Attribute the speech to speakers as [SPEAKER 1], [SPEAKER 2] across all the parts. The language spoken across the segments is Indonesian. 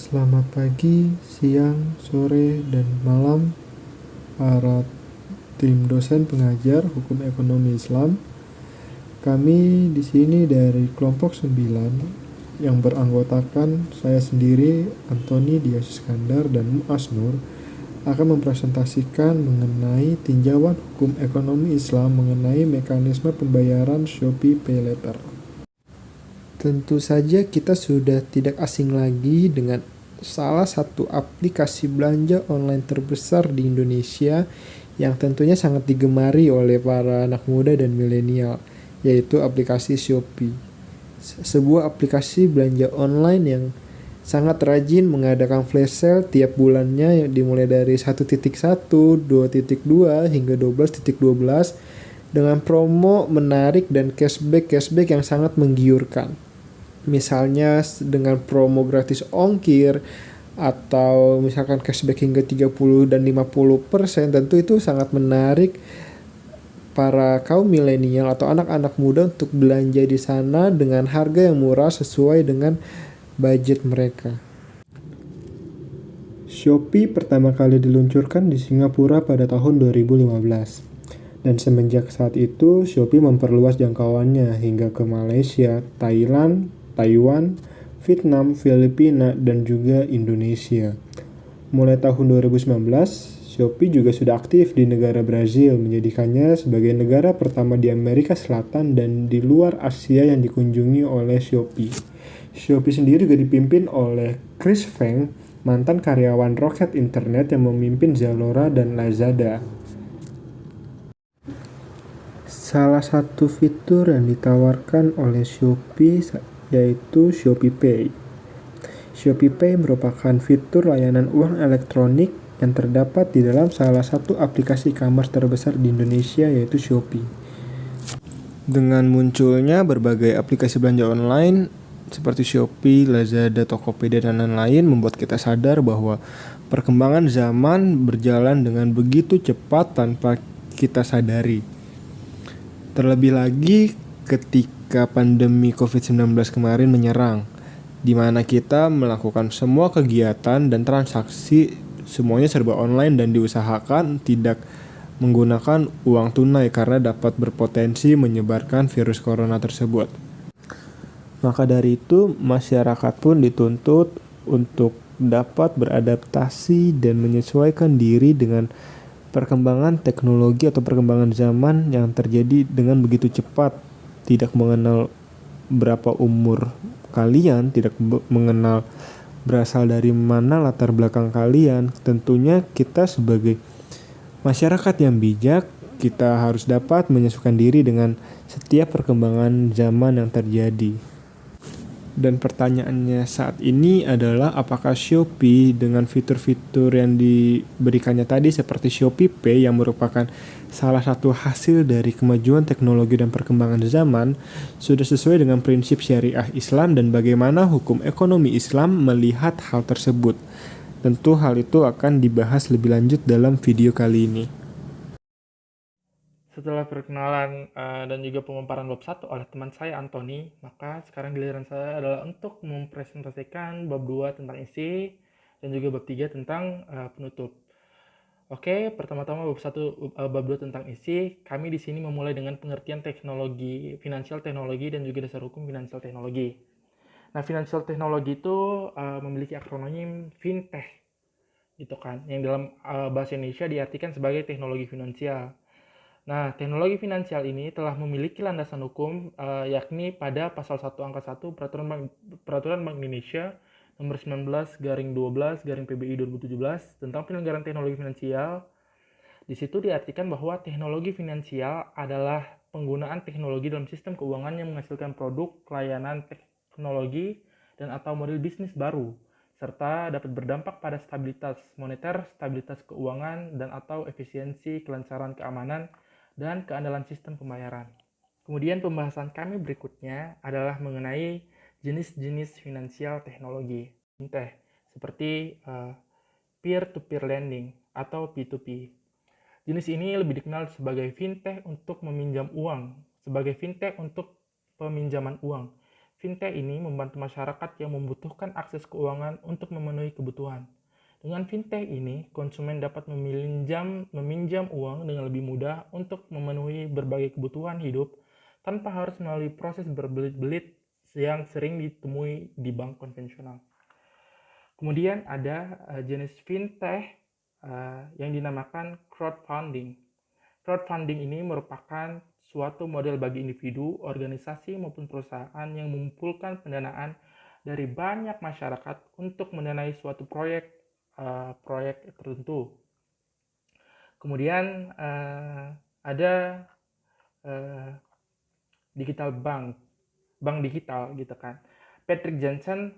[SPEAKER 1] Selamat pagi, siang, sore, dan malam para tim dosen pengajar Hukum Ekonomi Islam. Kami di sini dari kelompok 9 yang beranggotakan saya sendiri, Antoni Dias Iskandar, dan Muas Nur akan mempresentasikan mengenai tinjauan hukum ekonomi Islam mengenai mekanisme pembayaran Shopee Pay Later. Tentu saja kita sudah tidak asing lagi dengan salah satu aplikasi belanja online terbesar di Indonesia yang tentunya sangat digemari oleh para anak muda dan milenial, yaitu aplikasi Shopee. Sebuah aplikasi belanja online yang sangat rajin mengadakan flash sale tiap bulannya yang dimulai dari 1.1, 2.2 hingga 12.12 dengan promo menarik dan cashback yang sangat menggiurkan. Misalnya dengan promo gratis ongkir atau misalkan cashback hingga 30 dan 50%, tentu itu sangat menarik para kaum milenial atau anak-anak muda untuk belanja di sana dengan harga yang murah sesuai dengan budget mereka. Shopee pertama kali diluncurkan di Singapura pada tahun 2015. Dan semenjak saat itu, Shopee memperluas jangkauannya hingga ke Malaysia, Thailand, Taiwan, Vietnam, Filipina, dan juga Indonesia. Mulai tahun 2019, Shopee juga sudah aktif di negara Brazil, menjadikannya sebagai negara pertama di Amerika Selatan dan di luar Asia yang dikunjungi oleh Shopee. Shopee sendiri juga dipimpin oleh Chris Feng, mantan karyawan roket internet yang memimpin Zalora dan Lazada. Salah satu fitur yang ditawarkan oleh Shopee yaitu Shopee Pay. Shopee Pay merupakan fitur layanan uang elektronik yang terdapat di dalam salah satu aplikasi e-commerce terbesar di Indonesia yaitu Shopee. Dengan munculnya berbagai aplikasi belanja online seperti Shopee, Lazada, Tokopedia, dan lain-lain membuat kita sadar bahwa perkembangan zaman berjalan dengan begitu cepat tanpa kita sadari. Terlebih lagi ketika pandemi COVID-19 kemarin menyerang, di mana kita melakukan semua kegiatan dan transaksi semuanya serba online dan diusahakan tidak menggunakan uang tunai karena dapat berpotensi menyebarkan virus corona tersebut. Maka dari itu, masyarakat pun dituntut untuk dapat beradaptasi dan menyesuaikan diri dengan perkembangan teknologi atau perkembangan zaman yang terjadi dengan begitu cepat. Tidak mengenal berapa umur kalian, tidak mengenal berasal dari mana latar belakang kalian. Tentunya kita sebagai masyarakat yang bijak, kita harus dapat menyesuaikan diri dengan setiap perkembangan zaman yang terjadi. Dan pertanyaannya saat ini adalah apakah Shopee dengan fitur-fitur yang diberikannya tadi seperti Shopee Pay yang merupakan salah satu hasil dari kemajuan teknologi dan perkembangan zaman sudah sesuai dengan prinsip syariah Islam dan bagaimana hukum ekonomi Islam melihat hal tersebut. Tentu hal itu akan dibahas lebih lanjut dalam video kali ini.
[SPEAKER 2] Setelah perkenalan dan juga pemaparan bab 1 oleh teman saya Antoni, maka sekarang giliran saya adalah untuk mempresentasikan bab 2 tentang isi dan juga bab 3 tentang penutup. Oke, pertama-tama bab 2 tentang isi, kami di sini memulai dengan pengertian teknologi, finansial teknologi dan juga dasar hukum finansial teknologi. Nah, finansial teknologi itu memiliki akronim fintech gitu kan, yang dalam bahasa Indonesia diartikan sebagai teknologi finansial. Nah, teknologi finansial ini telah memiliki landasan hukum yakni pada pasal 1 angka 1 Peraturan Bank Indonesia nomor 19/12/PBI 2017 tentang penyelenggaraan teknologi finansial. Di situ diartikan bahwa teknologi finansial adalah penggunaan teknologi dalam sistem keuangan yang menghasilkan produk, layanan, teknologi, dan atau model bisnis baru serta dapat berdampak pada stabilitas moneter, stabilitas keuangan, dan atau efisiensi, kelancaran keamanan, dan keandalan sistem pembayaran. Kemudian pembahasan kami berikutnya adalah mengenai jenis-jenis finansial teknologi fintech seperti peer-to-peer lending atau P2P. Jenis ini lebih dikenal sebagai fintech untuk meminjam uang, sebagai fintech untuk peminjaman uang, Fintech ini membantu masyarakat yang membutuhkan akses keuangan untuk memenuhi kebutuhan. Dengan fintech ini, konsumen dapat meminjam uang dengan lebih mudah untuk memenuhi berbagai kebutuhan hidup tanpa harus melalui proses berbelit-belit yang sering ditemui di bank konvensional. Kemudian ada jenis fintech yang dinamakan crowdfunding. Crowdfunding ini merupakan suatu model bagi individu, organisasi, maupun perusahaan yang mengumpulkan pendanaan dari banyak masyarakat untuk mendanai suatu proyek tertentu. Kemudian ada digital bank digital gitu kan. Patrick Johnson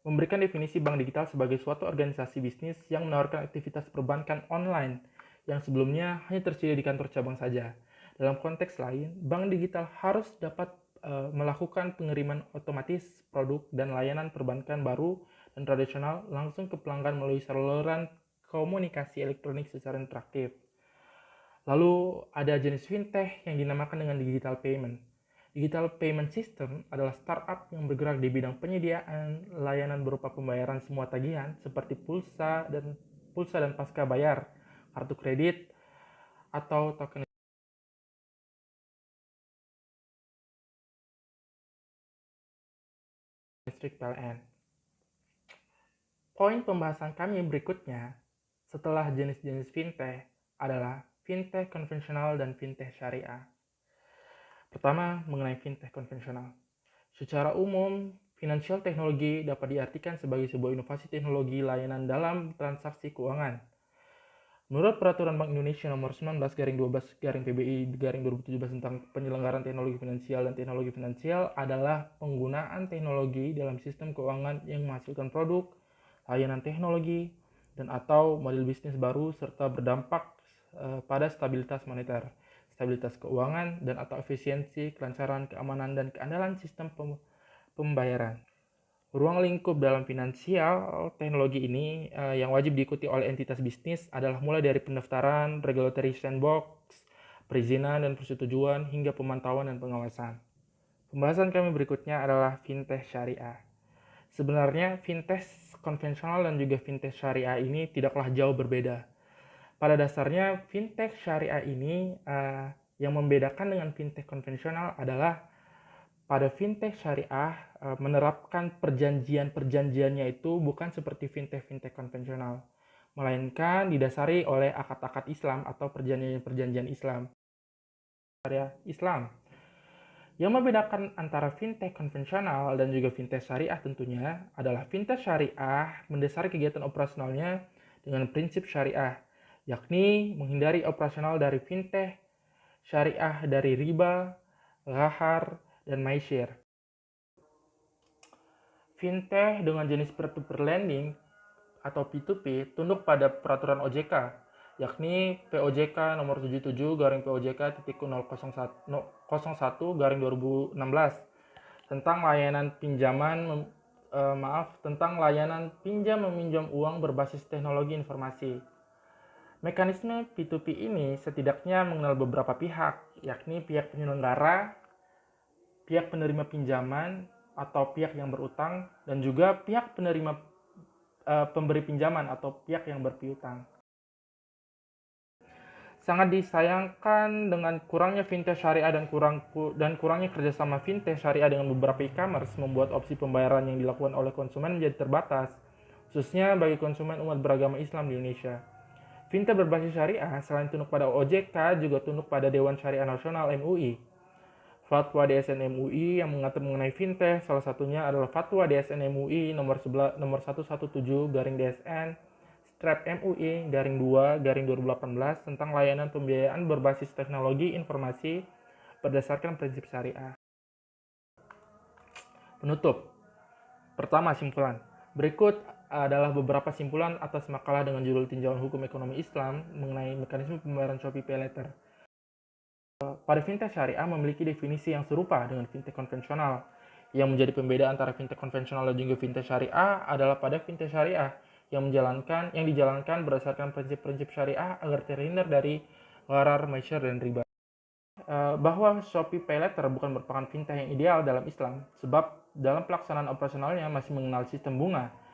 [SPEAKER 2] memberikan definisi bank digital sebagai suatu organisasi bisnis yang menawarkan aktivitas perbankan online yang sebelumnya hanya tersedia di kantor cabang saja. Dalam konteks lain, bank digital harus dapat melakukan pengiriman otomatis produk dan layanan perbankan baru dan tradisional langsung ke pelanggan melalui saluran komunikasi elektronik secara interaktif. Lalu ada jenis fintech yang dinamakan dengan digital payment. Digital payment system adalah startup yang bergerak di bidang penyediaan layanan berupa pembayaran semua tagihan seperti pulsa dan pasca bayar, kartu kredit, atau token listrik PLN. Poin pembahasan kami berikutnya setelah jenis-jenis fintech adalah fintech konvensional dan fintech syariah. Pertama, mengenai fintech konvensional. Secara umum, financial technology dapat diartikan sebagai sebuah inovasi teknologi layanan dalam transaksi keuangan. Menurut Peraturan Bank Indonesia Nomor 19/12/PBI/2017 tentang penyelenggaraan teknologi finansial dan teknologi finansial adalah penggunaan teknologi dalam sistem keuangan yang menghasilkan produk, layanan teknologi, dan atau model bisnis baru serta berdampak pada stabilitas moneter, stabilitas keuangan, dan atau efisiensi, kelancaran, keamanan, dan keandalan sistem pembayaran. Ruang lingkup dalam finansial teknologi ini yang wajib diikuti oleh entitas bisnis adalah mulai dari pendaftaran, regulatory sandbox, perizinan dan persetujuan, hingga pemantauan dan pengawasan. Pembahasan kami berikutnya adalah fintech syariah. Sebenarnya fintech konvensional dan juga fintech syariah ini tidaklah jauh berbeda. Pada dasarnya fintech syariah ini yang membedakan dengan fintech konvensional adalah pada fintech syariah menerapkan perjanjiannya itu bukan seperti fintech konvensional, melainkan didasari oleh akad-akad Islam atau perjanjian Islam. Syariah Islam. Yang membedakan antara fintech konvensional dan juga fintech syariah tentunya adalah fintech syariah mendasari kegiatan operasionalnya dengan prinsip syariah, yakni menghindari operasional dari fintech syariah dari riba, ghahar, dan maisir. Fintech dengan jenis peer-to-peer lending atau P2P tunduk pada peraturan OJK, yakni POJK nomor 77/POJK.01/2016 tentang layanan pinjam meminjam uang berbasis teknologi informasi. Mekanisme P2P ini setidaknya mengenal beberapa pihak, yakni pihak penyelenggara, pihak penerima pinjaman atau pihak yang berutang, dan juga pihak penerima pemberi pinjaman atau pihak yang berpiutang. Sangat disayangkan dengan kurangnya fintech syariah dan kurangnya kerjasama fintech syariah dengan beberapa e-commerce membuat opsi pembayaran yang dilakukan oleh konsumen menjadi terbatas, khususnya bagi konsumen umat beragama Islam di Indonesia. Fintech berbasis syariah selain tunduk pada OJK juga tunduk pada Dewan Syariah Nasional MUI. Fatwa DSN MUI yang mengatur mengenai fintech, salah satunya adalah Fatwa DSN MUI nomor 117/DSN strap MUI _2/2018 tentang layanan pembiayaan berbasis teknologi informasi berdasarkan prinsip syariah. Penutup. Pertama, simpulan. Berikut adalah beberapa simpulan atas makalah dengan judul Tinjauan Hukum Ekonomi Islam mengenai mekanisme pembayaran Shopee PayLater. Pada fintech syariah memiliki definisi yang serupa dengan fintech konvensional. Yang menjadi pembeda antara fintech konvensional dan juga fintech syariah adalah pada fintech syariah yang dijalankan berdasarkan prinsip-prinsip syariah agar terhindar dari gharar, maisir, dan riba. Bahwa Shopee PayLater bukan merupakan fintech yang ideal dalam Islam, sebab dalam pelaksanaan operasionalnya masih mengenal sistem bunga.